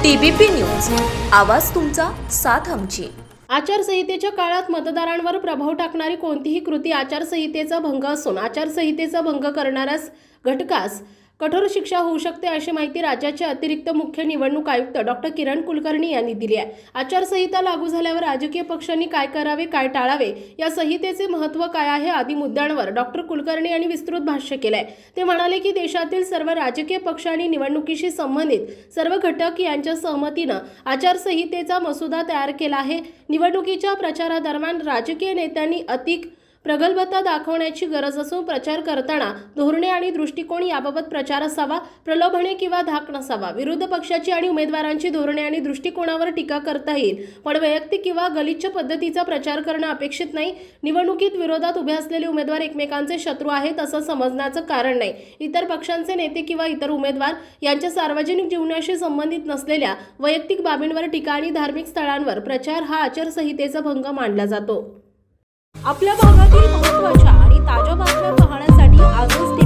TBP news, आवाज तुमचा, साथ आमची। आचारसंहितेच्या काळात मतदारांवर प्रभाव टाकणारी कोणतीही कृती आचारसंहितेचा भंग असून आचारसंहितेचा भंग करणाऱ्यास घटकास कठोर शिक्षा होऊ शकते, अशी माहिती राज्याचे अतिरिक्त मुख्य निवडणूक आयुक्त डॉक्टर किरण कुलकर्णी यांनी दिली आहे। आचारसंहिता लागू झाल्यावर राजकीय पक्षांनी काय करावे, काय टाळावे, या संहितेचे महत्त्व काय आहे आदी मुद्द्यांवर डॉक्टर कुलकर्णी यांनी विस्तृत भाष्य केले आहे। ते म्हणाले की देशातील सर्व राजकीय पक्ष आणि निवडणुकीशी संबंधित सर्व घटक यांच्या सहमतीने आचारसंहितेचा मसुदा तयार केला आहे। निवडणुकीच्या प्रचारादरम्यान राजकीय नेत्यांनी अधिक प्रगल्भता दाखवण्याची गरज असून प्रचार करताना धोरणे आणि दृष्टिकोन याबाबत प्रचार असावा, प्रलोभने किंवा धाक नसावा। विरोधी पक्षाची आणि उमेदवारांची धोरणे आणि दृष्टिकोनावर टीका करता येईल, पण वैयक्तिक किंवा गलिच्छ पद्धतीचा प्रचार करणे अपेक्षित नाही। निवडणुकीत विरोधात उभे असलेले उमेदवार एकमेकांचे शत्रू आहेत असं समजण्याचं कारण नाही। इतर पक्षांचे नेते किंवा इतर उमेदवार यांच्या सार्वजनिक जीवनाशी संबंधित नसलेल्या वैयक्तिक बाबींवर टीका आणि धार्मिक स्थळांवर प्रचार हा आचारसंहितेचा भंग मानला जातो। आपल्या भागातील महत्त्वाच्या आणि ताज्या बातम्या पाहण्यासाठी आजच